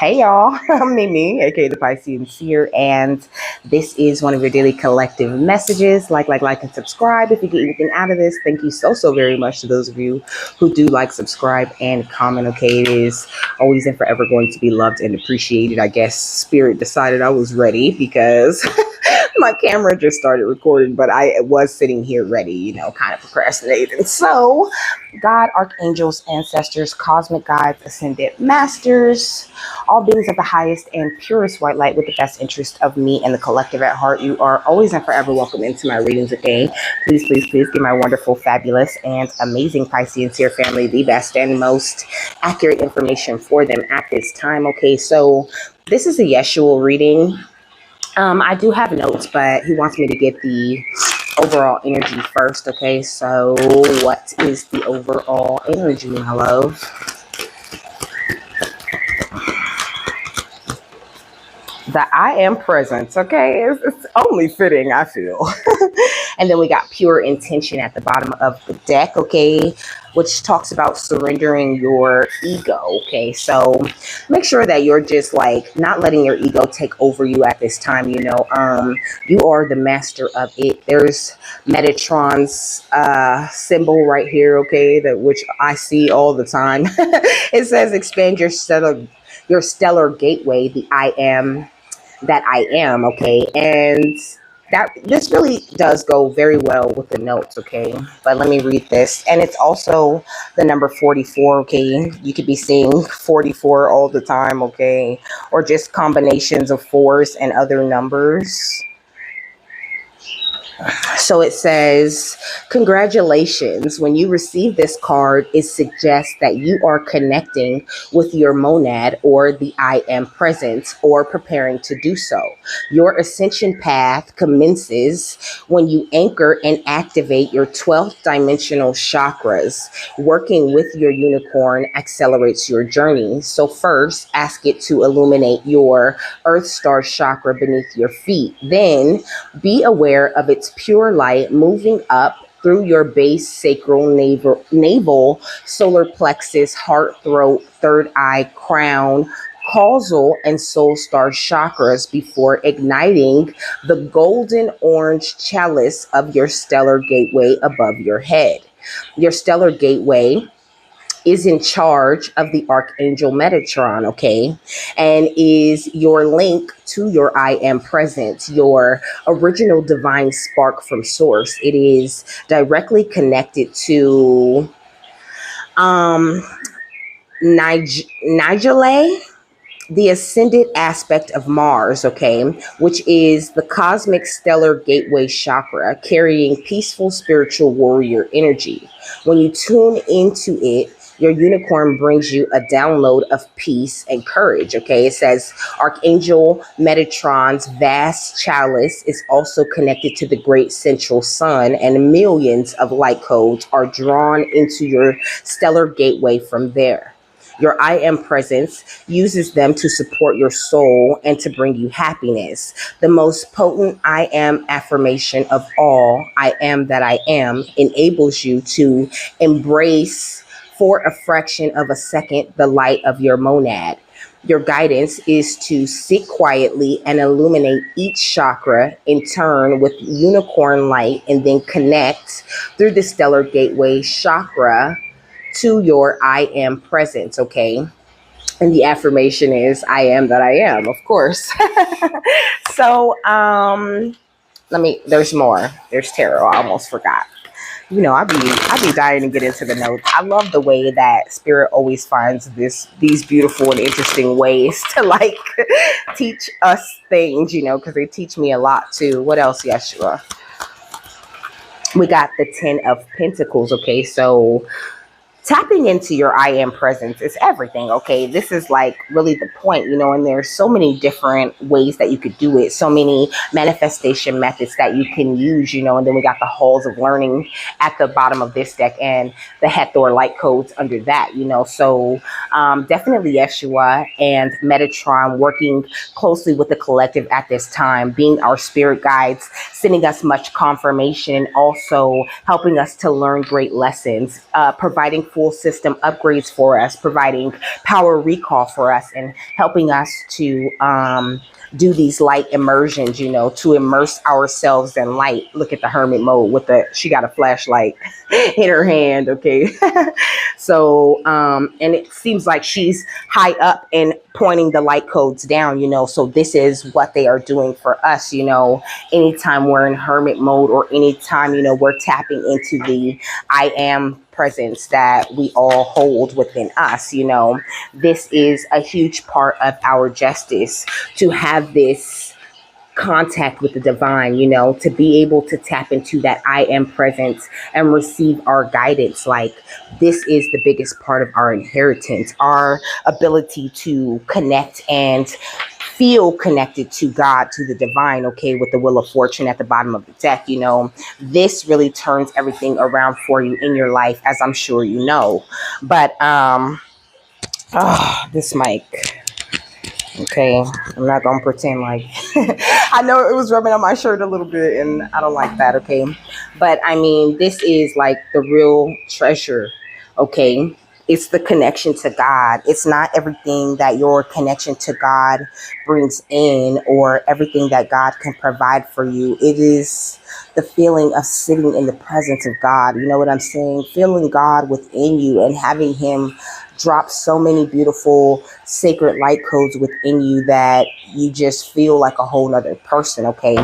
Hey y'all, I'm Mimi, aka the Piscean Seer, and this is one of your daily collective messages. Like, and subscribe if you get anything out of this. Thank you so very much to those of you who do like, subscribe, and comment. Okay, it is always and forever going to be loved and appreciated. I guess Spirit decided I was ready because my camera just started recording, but I was sitting here ready, kind of procrastinating. So, God, archangels, ancestors, cosmic guides, ascended masters, all beings of the highest and purest white light with the best interest of me and the collective at heart, you are always and forever welcome into my readings today. Please give my wonderful, fabulous, and amazing Piscean Seer family the best and most accurate information for them at this time. Okay, so this is a Yeshua reading. I do have notes, but he wants me to get the overall energy first. Okay, so what is the overall energy, my love? The I am presence. Okay, it's only fitting, I feel. And then we got pure intention at the bottom of the deck. Okay, which talks about surrendering your ego. Okay, so make sure that you're just like not letting your ego take over you at this time. You are the master of it. There's Metatron's symbol right here. Okay, that which I see all the time. It says expand your stellar gateway. The I am that I am. Okay, and that this really does go very well with the notes. Okay, but let me read this. And it's also the number 44. Okay, you could be seeing 44 all the time. Okay, or just combinations of fours and other numbers. So it says, congratulations. When you receive this card, it suggests that you are connecting with your monad or the I am present or preparing to do so. Your ascension path commences when you anchor and activate your 12th dimensional chakras. Working with your unicorn accelerates your journey. So first, ask it to illuminate your Earth Star chakra beneath your feet. Then be aware of its pure light moving up through your base, sacral, navel, solar plexus, heart, throat, third eye, crown, causal, and soul star chakras before igniting the golden orange chalice of your stellar gateway above your head. Your stellar gateway is in charge of the archangel Metatron, okay, and is your link to your I am present, your original divine spark from source. It is directly connected to Nigel, the ascended aspect of Mars, okay, which is the cosmic stellar gateway chakra, carrying peaceful spiritual warrior energy. When you tune into it, your unicorn brings you a download of peace and courage. Okay, it says Archangel Metatron's vast chalice is also connected to the great central sun, and millions of light codes are drawn into your stellar gateway from there. Your I am presence uses them to support your soul and to bring you happiness. The most potent I am affirmation of all, I am that I am, enables you to embrace for a fraction of a second the light of your monad. Your guidance is to sit quietly and illuminate each chakra in turn with unicorn light, and then connect through the stellar gateway chakra to your I am presence, okay? And the affirmation is I am that I am, of course. So, there's more. There's tarot. I almost forgot. I'd be dying to get into the notes. I love the way that Spirit always finds these beautiful and interesting ways to like teach us things, because they teach me a lot too. What else, Yeshua? We got the 10 of Pentacles, okay? So tapping into your I am presence is everything, okay? This is like really the point, and there's so many different ways that you could do it, so many manifestation methods that you can use, and then we got the halls of learning at the bottom of this deck and the Hathor light codes under that, so definitely Yeshua and Metatron working closely with the collective at this time, being our spirit guides, sending us much confirmation, and also helping us to learn great lessons, providing full system upgrades for us, providing power recall for us, and helping us to do these light immersions, to immerse ourselves in light. Look at the hermit mode she got a flashlight in her hand. Okay. So, and it seems like she's high up and pointing the light codes down, so this is what they are doing for us, anytime we're in hermit mode, or anytime, we're tapping into the I am presence that we all hold within us. This is a huge part of our justice, to have this contact with the divine, to be able to tap into that I am presence and receive our guidance. Like, this is the biggest part of our inheritance, our ability to connect and feel connected to God, to the divine, okay, with the Wheel of Fortune at the bottom of the deck. This really turns everything around for you in your life, as I'm sure you know. But this mic. Okay, I'm not gonna pretend like I know it was rubbing on my shirt a little bit, and I don't like that. Okay, but I mean, this is like the real treasure. Okay, it's the connection to God. It's not everything that your connection to God brings in, or everything that God can provide for you. It is the feeling of sitting in the presence of God. You know what I'm saying? Feeling God within you and having Him drop so many beautiful sacred light codes within you that you just feel like a whole nother person. Okay.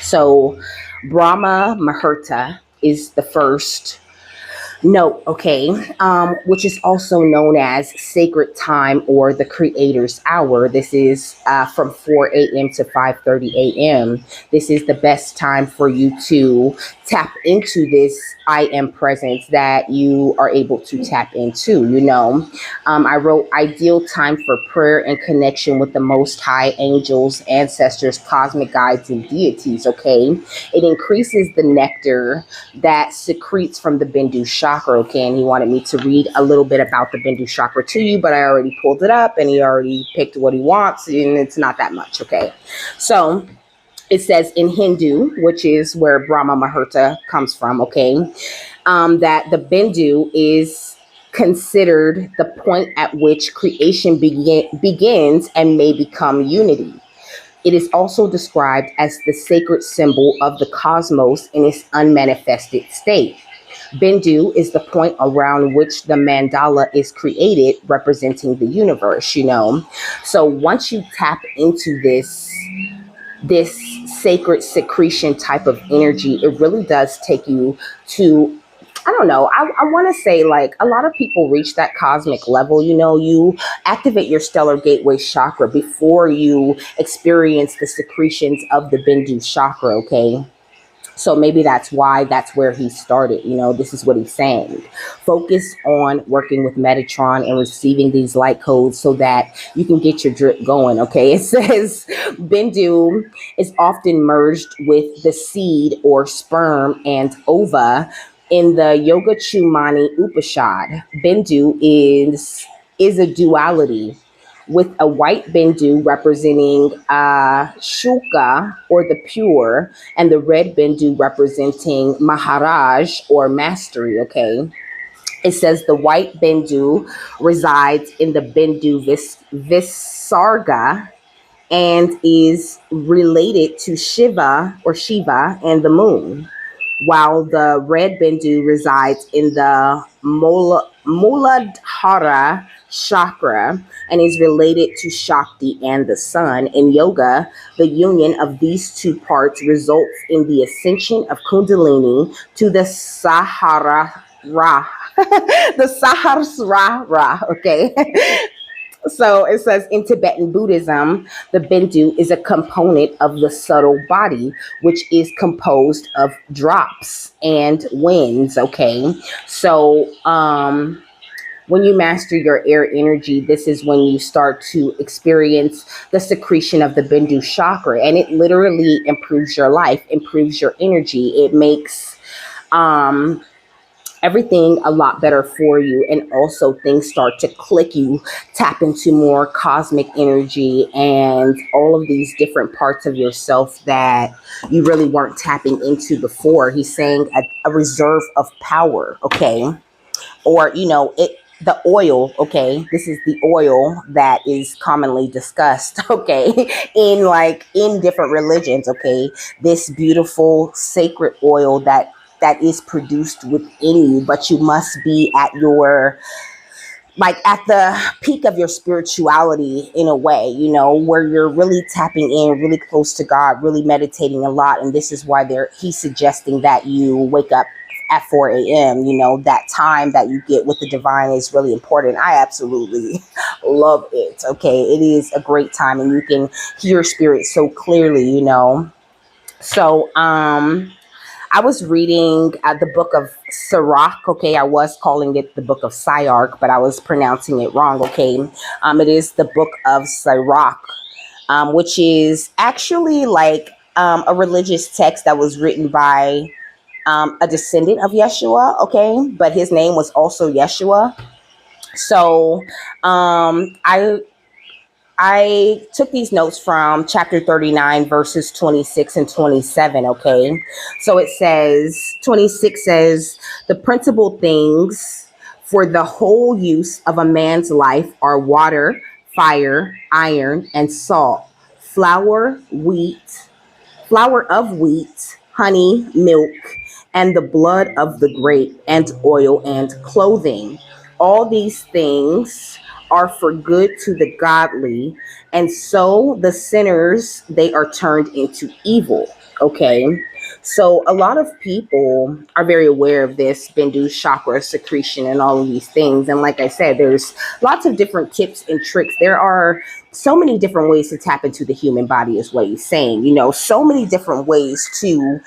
So Brahma Muhurta is the first note, okay, which is also known as sacred time, or the creator's hour. This is from 4 a.m. to 5:30 a.m. This is the best time for you to tap into this I am presence that you are able to tap into. I wrote ideal time for prayer and connection with the Most High, angels, ancestors, cosmic guides, and deities. Okay, it increases the nectar that secretes from the Bindu chakra. Okay, and he wanted me to read a little bit about the Bindu chakra to you, but I already pulled it up, and he already picked what he wants, and it's not that much. Okay, so it says in Hindu, which is where Brahma Muhurta comes from, okay, that the Bindu is considered the point at which creation begins and may become unity. It is also described as the sacred symbol of the cosmos in its unmanifested state. Bindu is the point around which the mandala is created, representing the universe. So once you tap into this sacred secretion type of energy, it really does take you to, I don't know, I want to say, like, a lot of people reach that cosmic level. You activate your stellar gateway chakra before you experience the secretions of the Bindu chakra, okay? So maybe that's where he started. This is what he's saying. Focus on working with Metatron and receiving these light codes so that you can get your drip going. Okay. It says Bindu is often merged with the seed or sperm and ova in the Yoga Chumani Upanishad. Bindu is a duality, with a white Bindu representing Shuka, or the pure, and the red Bindu representing Maharaj, or mastery. Okay. It says the white Bindu resides in the Bindu Visarga and is related to Shiva, or Shiva, and the moon, while the red Bindu resides in the Muladhara chakra and is related to Shakti and the sun. In yoga, the union of these two parts results in the ascension of Kundalini to the Sahara Ra. The Sahasrara Ra, okay? So it says in Tibetan Buddhism, the Bindu is a component of the subtle body, which is composed of drops and winds. Okay. So, when you master your air energy, this is when you start to experience the secretion of the Bindu chakra, and it literally improves your life, improves your energy. It makes, everything a lot better for you, and also things start to click. You tap into more cosmic energy and all of these different parts of yourself that you really weren't tapping into before. He's saying a reserve of power. Okay. or the oil. Okay, this is the oil that is commonly discussed. Okay, in different religions. Okay, this beautiful sacred oil that is produced within you, but you must be at the peak of your spirituality, in a way, where you're really tapping in really close to God, really meditating a lot. And this is why he's suggesting that you wake up at 4 a.m. That time that you get with the divine is really important. I absolutely love it. Okay, it is a great time, and you can hear spirit so clearly. So I was reading the book of Sirach. Okay, I was calling it the book of Sirach, but I was pronouncing it wrong. Okay, it is the book of Sirach, which is actually a religious text that was written by a descendant of Yeshua. Okay, but his name was also Yeshua. So I took these notes from chapter 39, verses 26 and 27. Okay. So 26 says, the principal things for the whole use of a man's life are water, fire, iron, and salt, flour, flour of wheat, honey, milk, and the blood of the grape, and oil and clothing. All these things are for good to the godly, and so the sinners, they are turned into evil. Okay. So a lot of people are very aware of this Bindu chakra secretion and all of these things. And like I said, there's lots of different tips and tricks. There are so many different ways to tap into the human body, is what he's saying. So many different ways to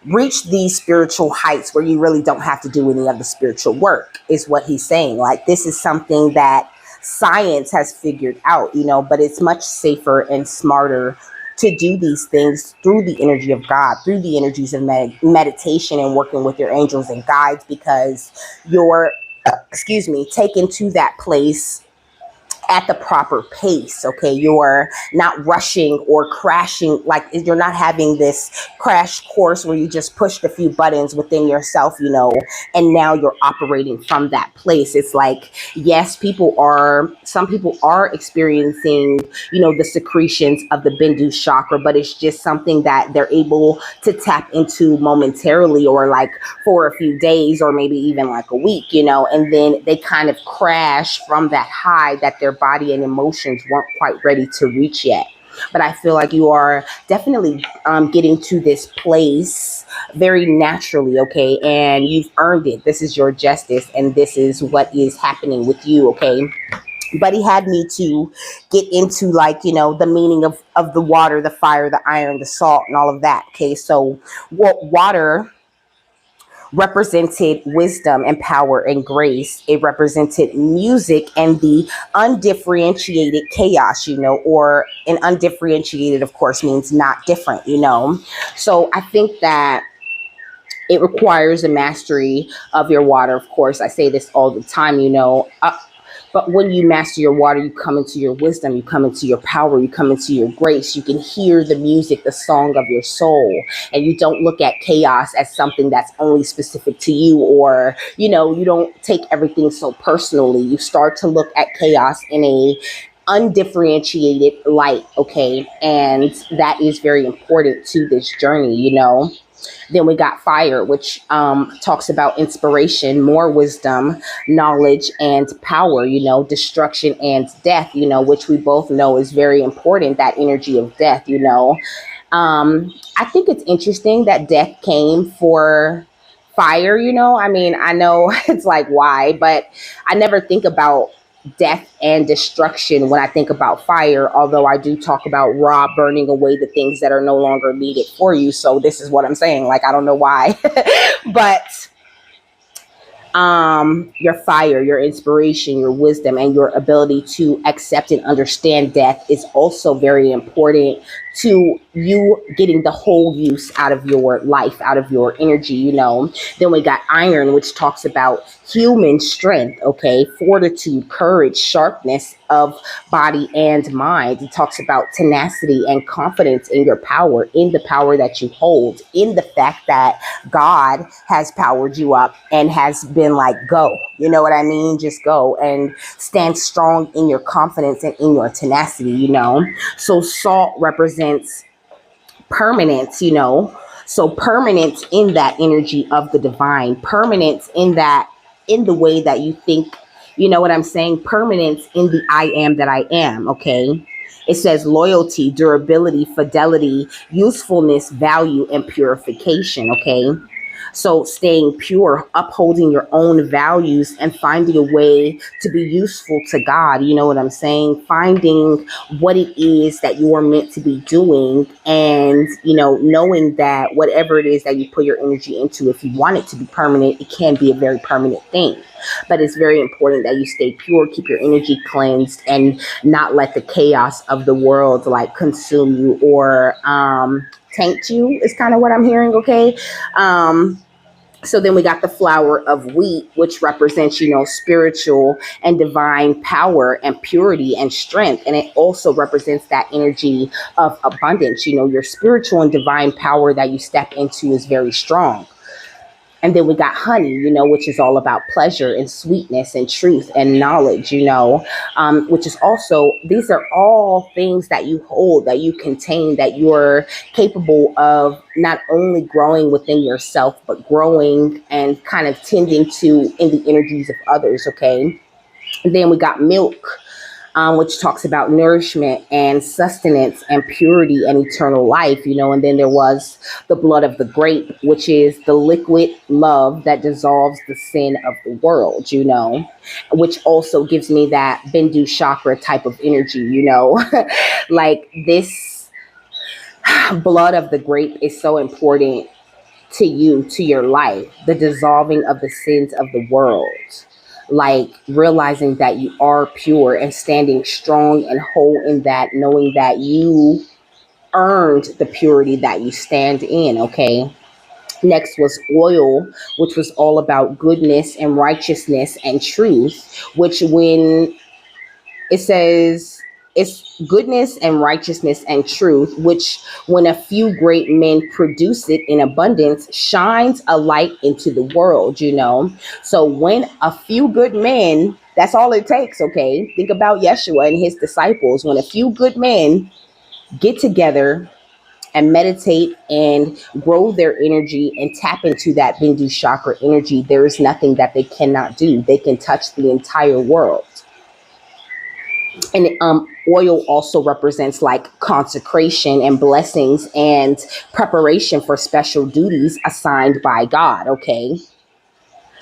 reach these spiritual heights where you really don't have to do any of the spiritual work, is what he's saying. Like, this is something that science has figured out, but it's much safer and smarter to do these things through the energy of God, through the energies of meditation and working with your angels and guides, because you're, taken to that place at the proper pace. Okay, you're not rushing or crashing. Like, you're not having this crash course where you just pushed a few buttons within yourself, and now you're operating from that place. It's like, yes, some people are experiencing, the secretions of the Bindu chakra, but it's just something that they're able to tap into momentarily, or like for a few days, or maybe even like a week, and then they kind of crash from that high that their body and emotions weren't quite ready to reach yet. But I feel like you are definitely getting to this place very naturally. Okay, and you've earned it. This is your justice, and this is what is happening with you. Okay. But he had me to get into the meaning of the water, the fire, the iron, the salt, and all of that. Okay, so what water represented wisdom and power and grace. It represented music and the undifferentiated chaos, or an undifferentiated, of course, means not different, So I think that it requires a mastery of your water. Of course, I say this all the time, but when you master your water, you come into your wisdom, you come into your power, you come into your grace. You can hear the music, the song of your soul, and you don't look at chaos as something that's only specific to you, or, you don't take everything so personally. You start to look at chaos in a undifferentiated light. Okay. And that is very important to this journey, Then we got fire, which talks about inspiration, more wisdom, knowledge, and power, destruction and death, which we both know is very important, that energy of death, I think it's interesting that death came for fire, I mean, I know it's like, why? But I never think about death and destruction when I think about fire, although I do talk about raw burning away the things that are no longer needed for you. So this is what I'm saying. Like, I don't know why, but your fire, your inspiration, your wisdom, and your ability to accept and understand death is also very important to you getting the whole use out of your life, out of your energy, Then we got iron, which talks about human strength, okay, fortitude, courage, sharpness of body and mind. It talks about tenacity and confidence in your power, in the power that you hold, in the fact that God has powered you up and has been like, go, you know what I mean? Just go and stand strong in your confidence and in your tenacity, you know? So salt represents permanence, you know? So permanence in that energy of the divine, permanence in that, in the way that you think, you know what I'm saying? Permanence in the I am that I am, okay? It says loyalty, durability, fidelity, usefulness, value, and purification, okay? So staying pure, upholding your own values and finding a way to be useful to God. You know what I'm saying? Finding what it is that you are meant to be doing, and, you know, knowing that whatever it is that you put your energy into, if you want it to be permanent, it can be a very permanent thing. But it's very important that you stay pure, keep your energy cleansed, and not let the chaos of the world like consume you or taint you, is kind of what I'm hearing, okay? So then we got the flour of wheat, which represents, you know, spiritual and divine power and purity and strength. And it also represents that energy of abundance. You know, your spiritual and divine power that you step into is very strong. And then we got honey, you know, which is all about pleasure and sweetness and truth and knowledge, you know, which is also, these are all things that you hold, that you contain, that you're capable of not only growing within yourself, but growing and kind of tending to in the energies of others, okay? And then we got milk, which talks about nourishment and sustenance and purity and eternal life, you know. And then there was the blood of the grape, which is the liquid love that dissolves the sin of the world, you know, which also gives me that Bindu chakra type of energy, you know. Like this blood of the grape is so important to you, to your life, the dissolving of the sins of the world, like realizing that you are pure and standing strong and whole in that, knowing that you earned the purity that you stand in, okay? Next was oil, which was all about goodness and righteousness and truth, which when it says it's goodness and righteousness and truth, which when a few great men produce it in abundance, shines a light into the world, you know. So when a few good men, that's all it takes, okay? Think about Yeshua and his disciples. When a few good men get together and meditate and grow their energy and tap into that Bindu chakra energy, there is nothing that they cannot do. They can touch the entire world. And oil also represents like consecration and blessings and preparation for special duties assigned by God, okay?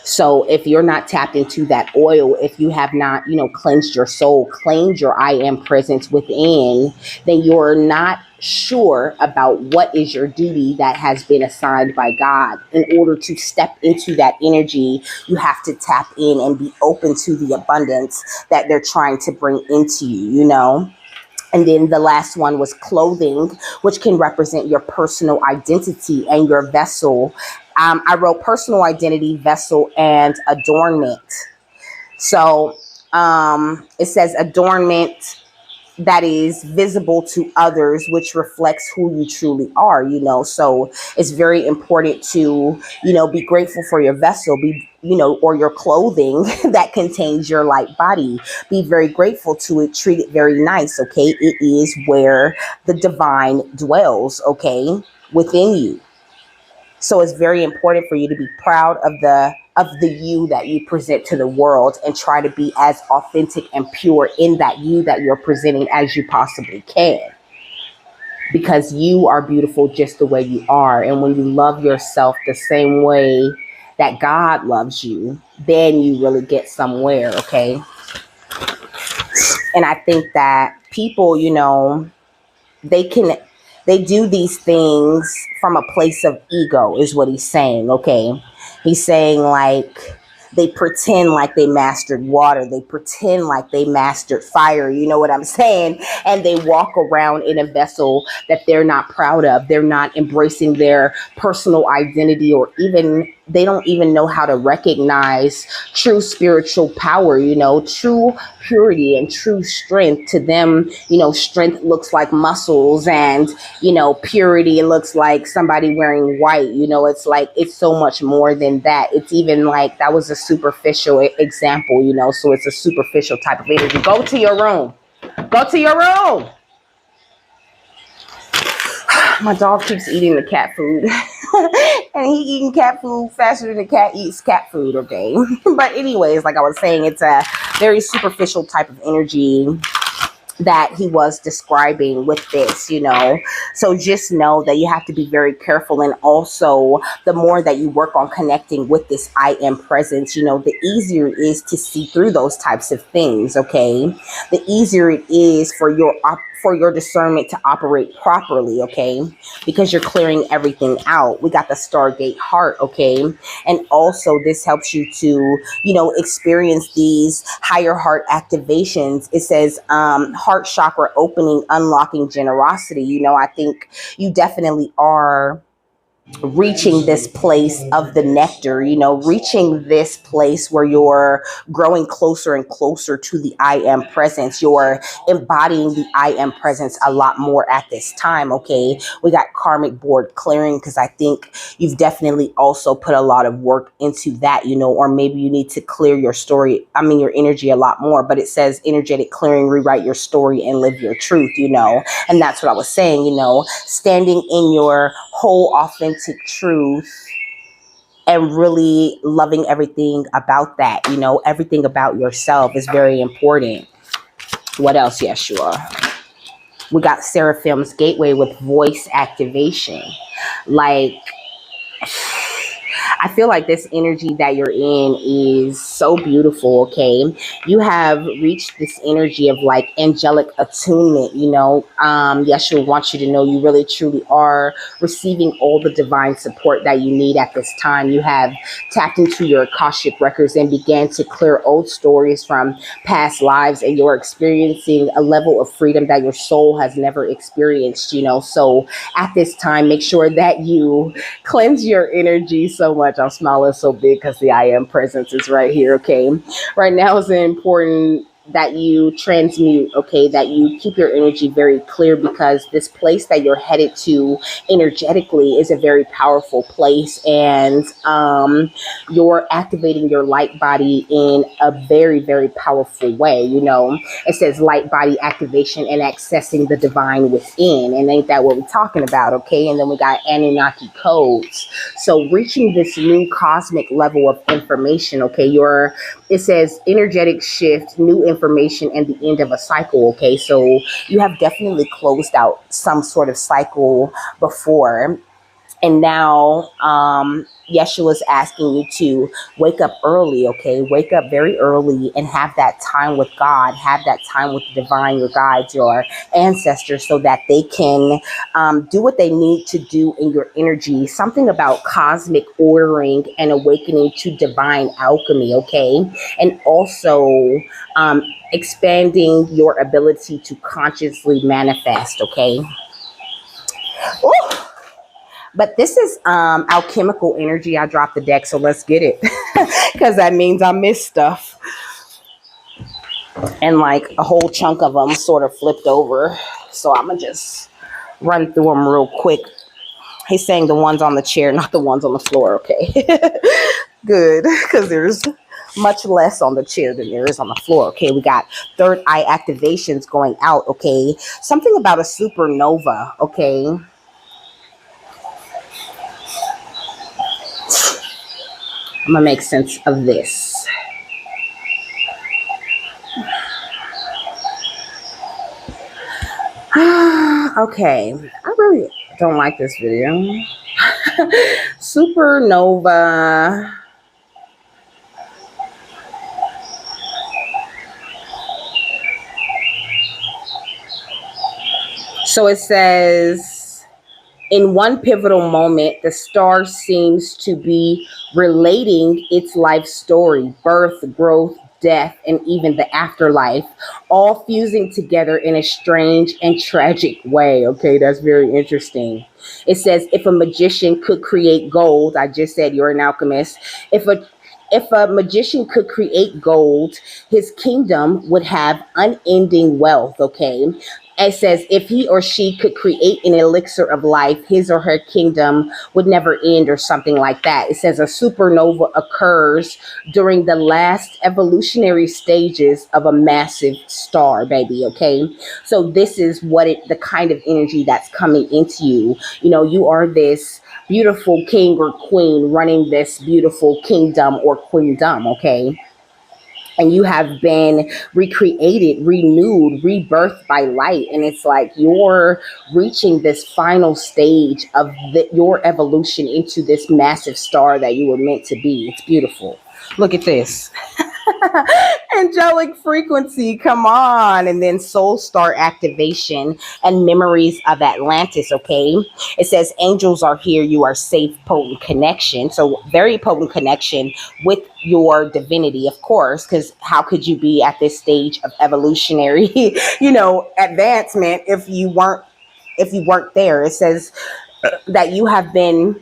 So if you're not tapped into that oil, if you have not, you know, cleansed your soul, claimed your I am presence within, then you're not sure about what is your duty that has been assigned by God. In order to step into that energy, you have to tap in and be open to the abundance that they're trying to bring into you, you know? And then the last one was clothing, which can represent your personal identity and your vessel. I wrote personal identity, vessel, and adornment. So it says adornment that is visible to others, which reflects who you truly are, you know. So it's very important to, you know, be grateful for your vessel, be, you know, or your clothing that contains your light body. Be very grateful to it, treat it very nice, okay? It is where the divine dwells, okay, within you. So it's very important for you to be proud of the you that you present to the world, and try to be as authentic and pure in that you that you're presenting as you possibly can. Because you are beautiful just the way you are. And when you love yourself the same way that God loves you, then you really get somewhere, okay? And I think that people, you know, they do these things from a place of ego, is what he's saying, okay? He's saying like they pretend like they mastered water. They pretend like they mastered fire. You know what I'm saying? And they walk around in a vessel that they're not proud of. They're not embracing their personal identity or even they don't even know how to recognize true spiritual power, true purity and true strength. To them, strength looks like muscles, and, purity looks like somebody wearing white. It's like, it's so much more than that. It's even like, that was a superficial example, so it's a superficial type of energy. Go to your room. Go to your room. My dog keeps eating the cat food. And he eating cat food faster than the cat eats cat food, okay? But anyways, like I was saying, it's a very superficial type of energy that he was describing with this, So just know that you have to be very careful. And also, the more that you work on connecting with this I am presence, the easier it is to see through those types of things, okay? The easier it is for your discernment to operate properly, okay? Because you're clearing everything out. We got the Stargate heart, okay? And also, this helps you to, experience these higher heart activations. It says heart chakra opening, unlocking generosity. I think you definitely are reaching this place of the nectar, reaching this place where you're growing closer and closer to the I am presence. You're embodying the I am presence a lot more at this time, okay? We got karmic board clearing, because I think you've definitely also put a lot of work into that, or maybe you need to clear your energy a lot more. But it says energetic clearing, rewrite your story and live your truth, and that's what I was saying, standing in your whole authentic truth and really loving everything about that, everything about yourself is very important. What else, Yeshua? We got Seraphim's gateway with voice activation. Like, I feel like this energy that you're in is so beautiful, okay? You have reached this energy of like angelic attunement, Yeshua wants you to know you really truly are receiving all the divine support that you need at this time. You have tapped into your Akashic records and began to clear old stories from past lives, and you're experiencing a level of freedom that your soul has never experienced, So at this time, make sure that you cleanse your energy so much. I'm smiling so big because the I am presence is right here, okay? Right now is important that you transmute, okay, that you keep your energy very clear, because this place that you're headed to energetically is a very powerful place, and you're activating your light body in a very, very powerful way. It says light body activation and accessing the divine within, and ain't that what we're talking about, okay? And then we got Anunnaki codes. So reaching this new cosmic level of information, okay, it says energetic shift, new information, and the end of a cycle, okay? So you have definitely closed out some sort of cycle before. And now Yeshua's asking you to wake up early, okay? Wake up very early and have that time with God, have that time with the divine, your guides, your ancestors, so that they can do what they need to do in your energy. Something about cosmic ordering and awakening to divine alchemy, okay? And also expanding your ability to consciously manifest, okay? Ooh. But this is alchemical energy. I dropped the deck, so let's get it. Because that means I missed stuff. And like a whole chunk of them sort of flipped over. So I'm going to just run through them real quick. He's saying the ones on the chair, not the ones on the floor, okay? Good, because there's much less on the chair than there is on the floor, okay? We got third eye activations going out, okay? Something about a supernova, okay? I'm going to make sense of this. Okay. I really don't like this video. Supernova. So it says, in one pivotal moment, the star seems to be relating its life story, birth, growth, death, and even the afterlife, all fusing together in a strange and tragic way. Okay, that's very interesting. It says, if a magician could create gold, I just said you're an alchemist. If a magician could create gold, his kingdom would have unending wealth. Okay. It says, if he or she could create an elixir of life, his or her kingdom would never end, or something like that. It says a supernova occurs during the last evolutionary stages of a massive star, baby. Okay. So this is the kind of energy that's coming into you. You know, you are this beautiful king or queen running this beautiful kingdom or queendom. Okay. And you have been recreated, renewed, rebirthed by light. And it's like you're reaching this final stage of your evolution into this massive star that you were meant to be. It's beautiful. Look at this. Angelic frequency, come on. And then soul star activation and memories of Atlantis. Okay. It says angels are here. You are safe, potent connection. So very potent connection with your divinity, of course, because how could you be at this stage of evolutionary, advancement if you weren't there? It says that you have been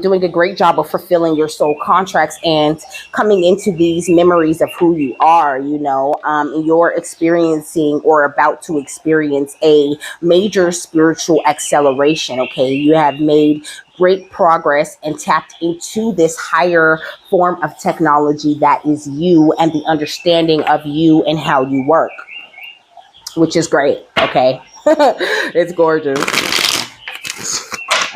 doing a great job of fulfilling your soul contracts and coming into these memories of who you are. You're experiencing or about to experience a major spiritual acceleration. Okay. You have made great progress and tapped into this higher form of technology that is you and the understanding of you and how you work, which is great. Okay. It's gorgeous.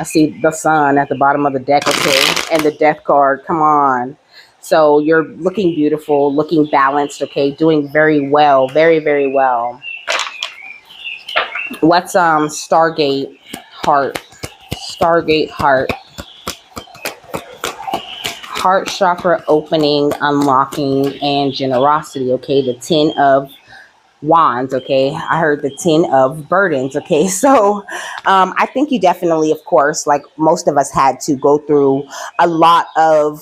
I see the sun at the bottom of the deck, okay, and the death card. Come on. So you're looking beautiful, looking balanced, okay, doing very well, very, very well. What's Stargate heart? Stargate heart. Heart chakra opening, unlocking, and generosity, okay? The 10 of wands. Okay. I heard the 10 of burdens. Okay. So I think you definitely, of course, like most of us, had to go through a lot of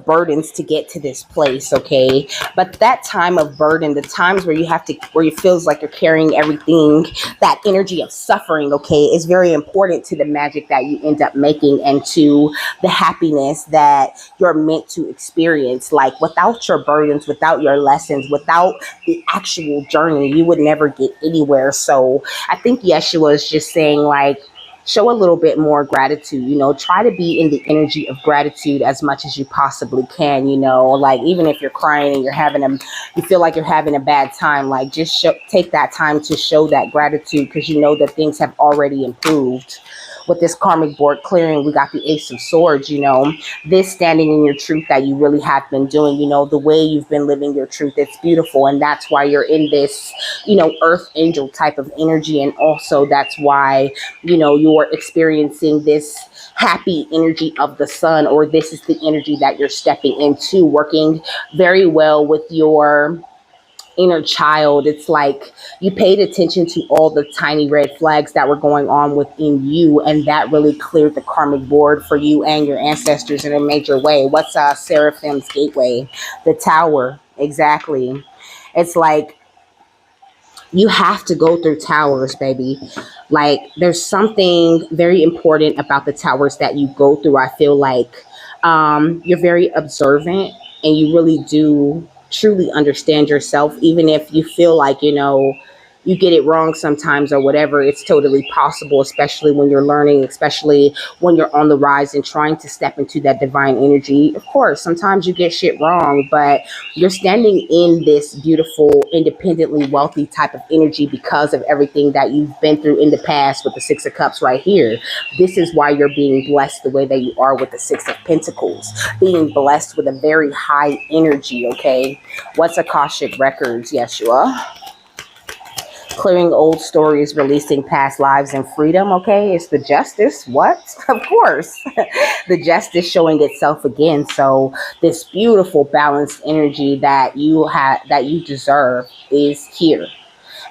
burdens to get to this place. Okay. But that time of burden, the times where it feels like you're carrying everything, that energy of suffering, okay, is very important to the magic that you end up making and to the happiness that you're meant to experience. Like without your burdens, without your lessons, without the actual journey, you would never get anywhere. So I think Yeshua is just saying, like, show a little bit more gratitude, try to be in the energy of gratitude as much as you possibly can, like even if you're crying and you feel like you're having a bad time, like just take that time to show that gratitude, because you know that things have already improved. With this karmic board clearing, we got the Ace of Swords, this standing in your truth that you really have been doing, the way you've been living your truth. It's beautiful. And that's why you're in this, earth angel type of energy. And also that's why, you're experiencing this happy energy of the sun, or this is the energy that you're stepping into, working very well with your inner child. It's like you paid attention to all the tiny red flags that were going on within you, and that really cleared the karmic board for you and your ancestors in a major way. What's Seraphim's gateway? The tower. Exactly. It's like you have to go through towers, baby. Like there's something very important about the towers that you go through. I feel like you're very observant, and you really do truly understand yourself, even if you feel like, you get it wrong sometimes or whatever. It's totally possible, especially when you're learning, especially when you're on the rise and trying to step into that divine energy. Of course, sometimes you get shit wrong, but you're standing in this beautiful, independently wealthy type of energy because of everything that you've been through in the past with the Six of Cups right here. This is why you're being blessed the way that you are with the Six of Pentacles, being blessed with a very high energy. Okay. What's Akashic Records, Yeshua? Clearing old stories, releasing past lives, and freedom. Okay, it's the justice. What? Of course. The justice showing itself again. So this beautiful balanced energy that you deserve is here.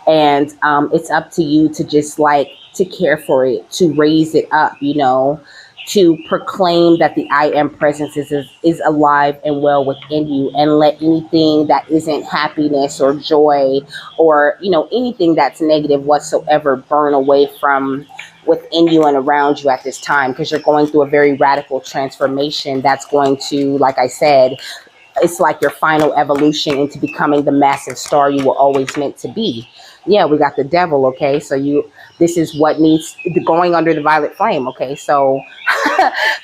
And it's up to you to just to care for it, to raise it up, to proclaim that the I am presence is alive and well within you, and let anything that isn't happiness or joy or, anything that's negative whatsoever burn away from within you and around you at this time, because you're going through a very radical transformation that's going to, like I said, it's like your final evolution into becoming the massive star you were always meant to be. Yeah, we got the devil. Okay, so this is what needs going under the violet flame. Okay, so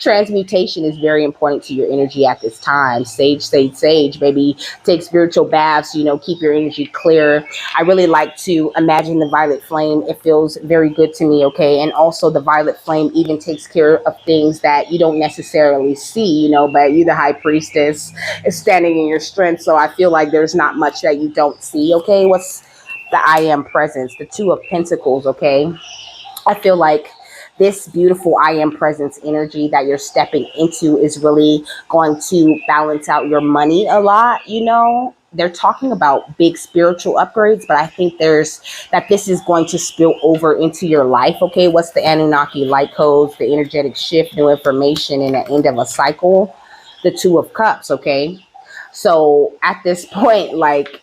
transmutation is very important to your energy at this time. Sage, sage, sage, baby. Take spiritual baths, keep your energy clear. I really like to imagine the violet flame. It feels very good to me. Okay, and also the violet flame even takes care of things that you don't necessarily see, but you, the high priestess, is standing in your strength. So I feel like there's not much that you don't see. Okay, what's the I am presence? The Two of Pentacles. Okay, I feel like this beautiful I am presence energy that you're stepping into is really going to balance out your money a lot. They're talking about big spiritual upgrades, but I think this is going to spill over into your life. Okay, what's the Anunnaki light codes? The energetic shift, new information, and the end of a cycle. The Two of Cups. Okay, so at this point, like,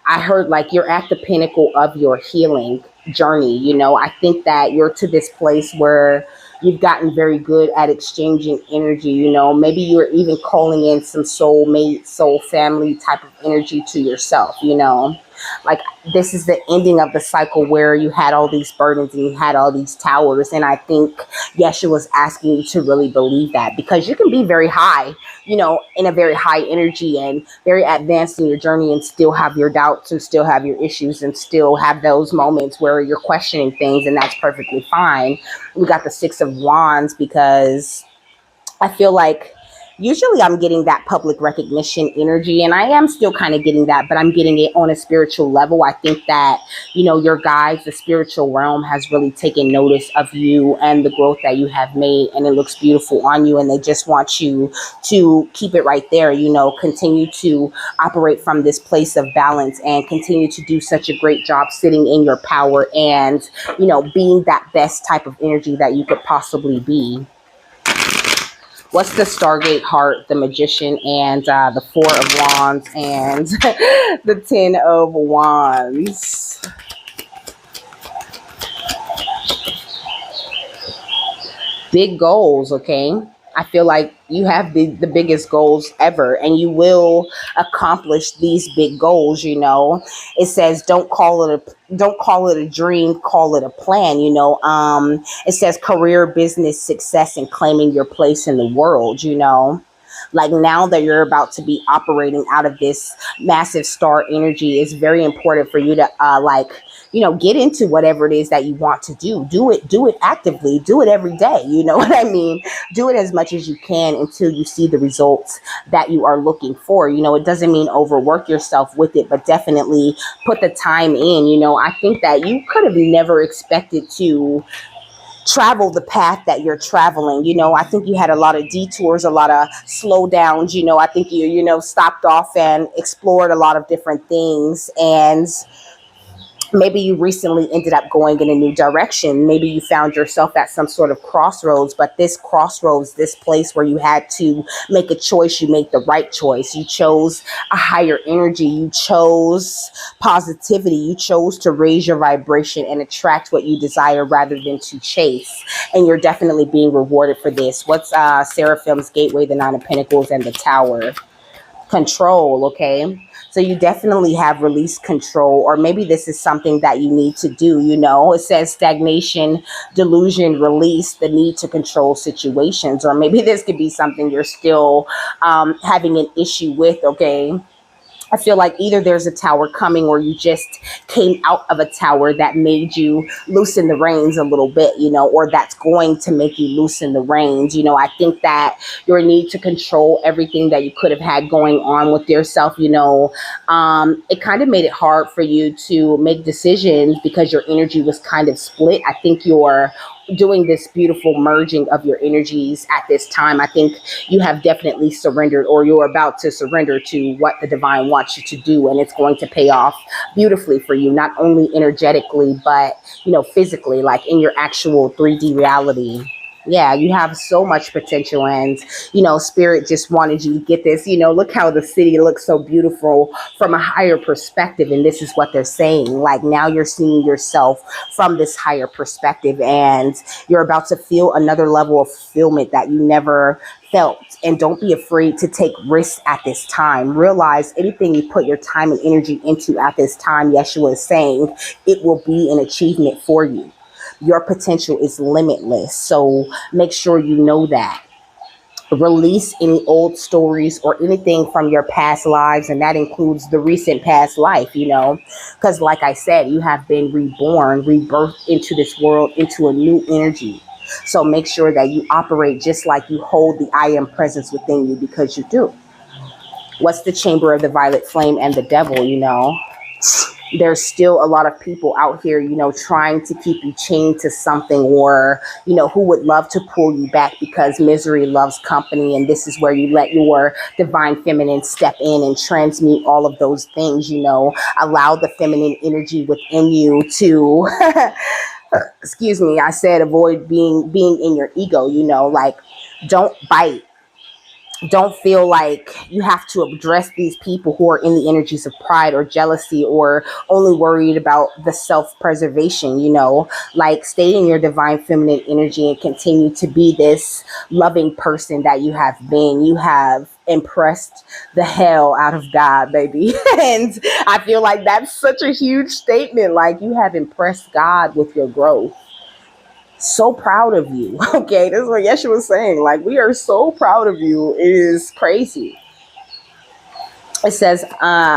I heard like you're at the pinnacle of your healing journey. I think that you're to this place where you've gotten very good at exchanging energy. Maybe you're even calling in some soulmate, soul family type of energy to yourself. Like, this is the ending of the cycle where you had all these burdens and you had all these towers. And I think Yeshua was asking you to really believe that, because you can be very high, in a very high energy and very advanced in your journey, and still have your doubts and still have your issues and still have those moments where you're questioning things, and that's perfectly fine. We got the Six of Wands, because I feel like usually I'm getting that public recognition energy, and I am still kind of getting that, but I'm getting it on a spiritual level. I think that, your guides, the spiritual realm, has really taken notice of you and the growth that you have made, and it looks beautiful on you, and they just want you to keep it right there, continue to operate from this place of balance and continue to do such a great job sitting in your power and, being that best type of energy that you could possibly be. What's the Stargate Heart, the Magician, and the Four of Wands, and the Ten of Wands? Big goals, okay? I feel like you have the biggest goals ever, and you will accomplish these big goals. It says don't call it a dream, call it a plan. It says career, business, success, and claiming your place in the world. Like, now that you're about to be operating out of this massive star energy, it's very important for you to get into whatever it is that you want to do. Do it actively, do it every day. You know what I mean? Do it as much as you can until you see the results that you are looking for. It doesn't mean overwork yourself with it, but definitely put the time in. I think that you could have never expected to travel the path that you're traveling. I think you had a lot of detours, a lot of slowdowns. I think you stopped off and explored a lot of different things, and maybe you recently ended up going in a new direction. Maybe you found yourself at some sort of crossroads, but this crossroads, this place where you had to make a choice, you made the right choice. You chose a higher energy. You chose positivity. You chose to raise your vibration and attract what you desire rather than to chase. And you're definitely being rewarded for this. What's Seraphim's Gateway, the Nine of Pentacles, and the Tower? Control, okay? So you definitely have released control, or maybe this is something that you need to do. It says stagnation, delusion, release, the need to control situations, or maybe this could be something you're still having an issue with, okay? I feel like either there's a tower coming, or you just came out of a tower that made you loosen the reins a little bit, or that's going to make you loosen the reins. I think that your need to control everything that you could have had going on with yourself, it kind of made it hard for you to make decisions because your energy was kind of split. I think you're doing this beautiful merging of your energies at this time. I think you have definitely surrendered, or you're about to surrender to what the divine wants you to do, and it's going to pay off beautifully for you, not only energetically, but physically, like in your actual 3D reality. Yeah, you have so much potential, and spirit just wanted you to get this. Look how the city looks so beautiful from a higher perspective, and this is what they're saying. Like, now you're seeing yourself from this higher perspective, and you're about to feel another level of fulfillment that you never felt. And don't be afraid to take risks at this time. Realize anything you put your time and energy into at this time, Yeshua is saying, it will be an achievement for you. Your potential is limitless. So make sure you know that. Release any old stories or anything from your past lives, and that includes the recent past life, because like I said, you have been reborn, rebirthed into this world, into a new energy. So make sure that you operate just like you hold the I am presence within you, because you do. What's the chamber of the violet flame and the devil? There's still a lot of people out here, trying to keep you chained to something, or, who would love to pull you back, because misery loves company. And this is where you let your divine feminine step in and transmute all of those things, allow the feminine energy within you to, excuse me, I said, avoid being in your ego, like, don't bite. Don't feel like you have to address these people who are in the energies of pride or jealousy, or only worried about the self-preservation, like, stay in your divine feminine energy and continue to be this loving person that you have been. You have impressed the hell out of God, baby. And I feel like that's such a huge statement. Like, you have impressed God with your growth. So proud of you. Okay, this is what Yeshua was saying. Like, we are so proud of you. It is crazy. It says,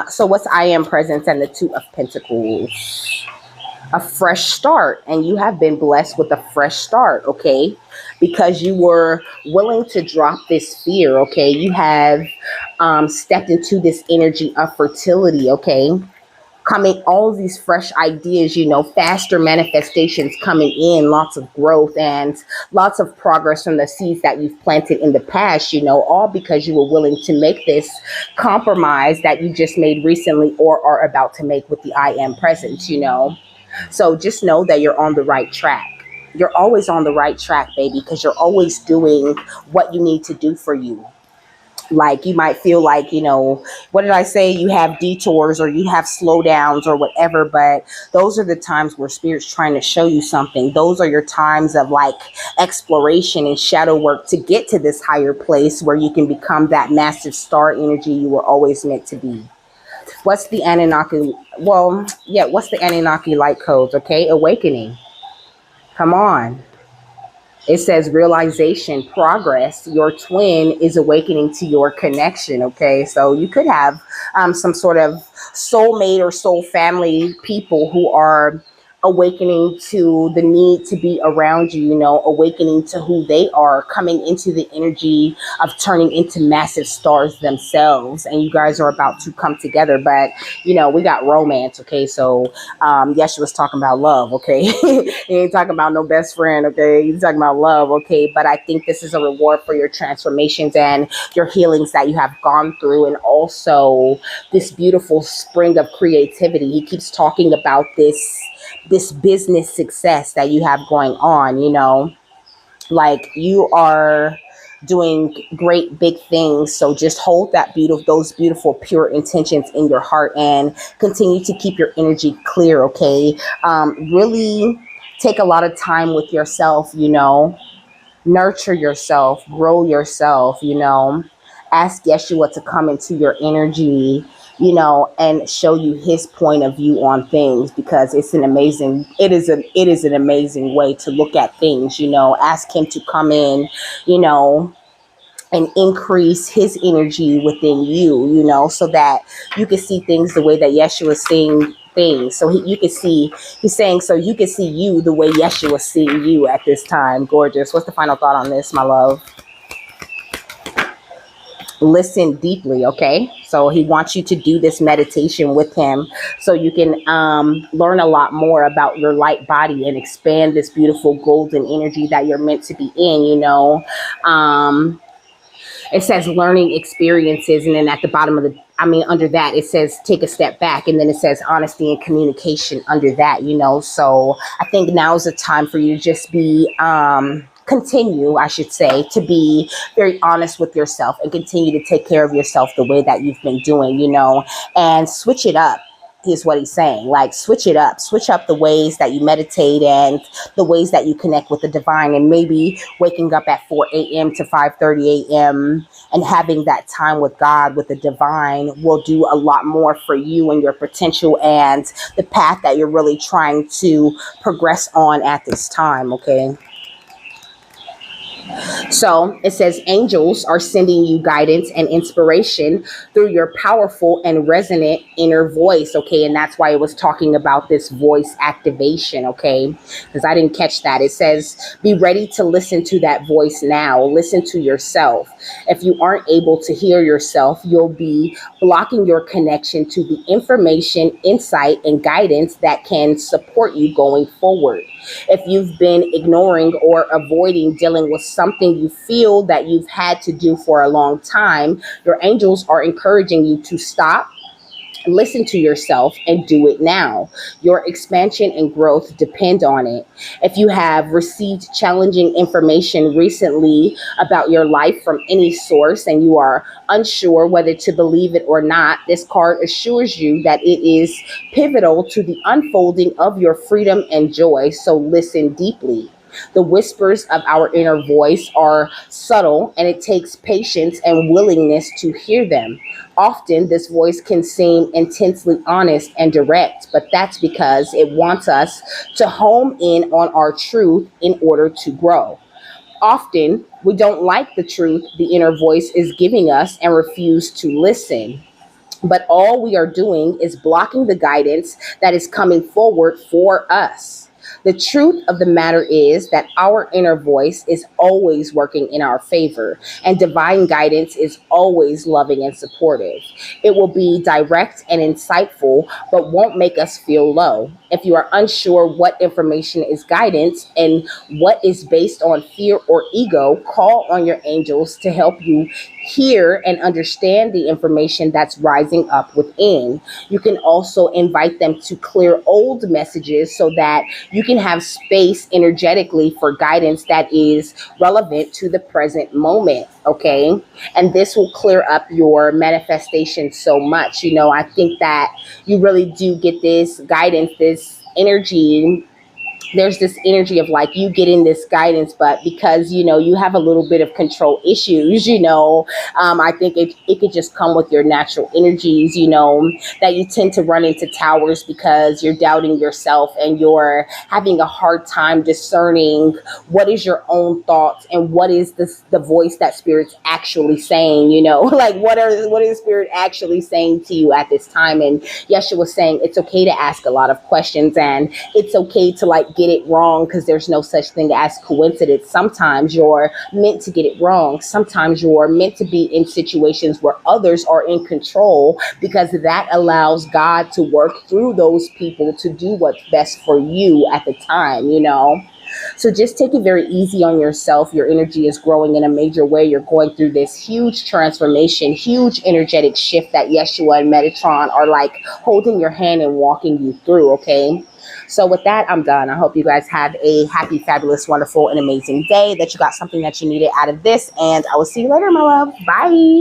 so what's I am presence and the Two of Pentacles? A fresh start. And you have been blessed with a fresh start, okay? Because you were willing to drop this fear, okay? You have stepped into this energy of fertility, okay? Coming, all these fresh ideas, faster manifestations coming in, lots of growth and lots of progress from the seeds that you've planted in the past, all because you were willing to make this compromise that you just made recently or are about to make with the I am presence, So just know that you're on the right track. You're always on the right track, baby, because you're always doing what you need to do for you. Like, you might feel like, what did I say? You have detours or you have slowdowns or whatever, but those are the times where Spirit's trying to show you something. Those are your times of, like, exploration and shadow work to get to this higher place where you can become that massive star energy you were always meant to be. What's the Anunnaki? What's the Anunnaki light codes? Okay, awakening. Come on. It says realization, progress. Your twin is awakening to your connection. Okay, so you could have some sort of soulmate or soul family people who are awakening to the need to be around you, awakening to who they are, coming into the energy of turning into massive stars themselves. And you guys are about to come together. But, we got romance. Okay, so Yeshua was talking about love. Okay, he ain't talking about no best friend. Okay, he's talking about love. Okay, but I think this is a reward for your transformations and your healings that you have gone through, and also this beautiful spring of creativity. He keeps talking about this business success that you have going on, like, you are doing great big things. So just hold those beautiful pure intentions in your heart and continue to keep your energy clear. Okay, really take a lot of time with yourself, nurture yourself, grow yourself, ask Yeshua to come into your energy, and show you his point of view on things, because it is an amazing way to look at things. Ask him to come in, and increase his energy within you, so that you can see things the way that Yeshua is seeing things. So he's saying, so you can see you the way Yeshua is seeing you at this time. Gorgeous. What's the final thought on this, my love? Listen deeply, okay? So he wants you to do this meditation with him so you can learn a lot more about your light body and expand this beautiful golden energy that you're meant to be in, It says learning experiences, and then at the bottom of under that, it says take a step back, and then it says honesty and communication under that, So I think now is the time for you to just be continue, I should say, to be very honest with yourself and continue to take care of yourself the way that you've been doing, and switch it up. Is what he's saying. Like, switch up the ways that you meditate and the ways that you connect with the divine, and maybe waking up at 4 a.m. to 5:30 a.m. and having that time with God, with the divine, will do a lot more for you and your potential and the path that you're really trying to progress on at this time. Okay. So it says angels are sending you guidance and inspiration through your powerful and resonant inner voice. Okay. And that's why it was talking about this voice activation. Okay. Because I didn't catch that. It says, be ready to listen to that voice now. Listen to yourself. If you aren't able to hear yourself, you'll be blocking your connection to the information, insight, and guidance that can support you going forward. If you've been ignoring or avoiding dealing with something you feel that you've had to do for a long time, your angels are encouraging you to stop, listen to yourself, and do it now. Your expansion and growth depend on it. If you have received challenging information recently about your life from any source and you are unsure whether to believe it or not, this card assures you that it is pivotal to the unfolding of your freedom and joy. So listen deeply. The whispers of our inner voice are subtle, and it takes patience and willingness to hear them. Often, this voice can seem intensely honest and direct, but that's because it wants us to home in on our truth in order to grow. Often, we don't like the truth the inner voice is giving us and refuse to listen. But all we are doing is blocking the guidance that is coming forward for us. The truth of the matter is that our inner voice is always working in our favor, and divine guidance is always loving and supportive. It will be direct and insightful, but won't make us feel low. If you are unsure what information is guidance and what is based on fear or ego, call on your angels to help you hear and understand the information that's rising up within. You can also invite them to clear old messages so that you can have space energetically for guidance that is relevant to the present moment. Okay. And this will clear up your manifestation so much. I think that you really do get this guidance, this energy. There's this energy of like you getting this guidance, but because you have a little bit of control issues, I think it could just come with your natural energies, that you tend to run into towers because you're doubting yourself and you're having a hard time discerning what is your own thoughts and what is the voice that spirit's actually saying, like what is spirit actually saying to you at this time. And Yeshua was saying it's okay to ask a lot of questions, and it's okay to like get it wrong, because there's no such thing as coincidence. Sometimes you're meant to get it wrong. Sometimes you're meant to be in situations where others are in control, because that allows God to work through those people to do what's best for you at the time. So just take it very easy on yourself. Your energy is growing in a major way. You're going through this huge transformation, huge energetic shift that Yeshua and Metatron are like holding your hand and walking you through. Okay. So with that, I'm done. I hope you guys have a happy, fabulous, wonderful, and amazing day, that you got something that you needed out of this. And I will see you later, my love. Bye.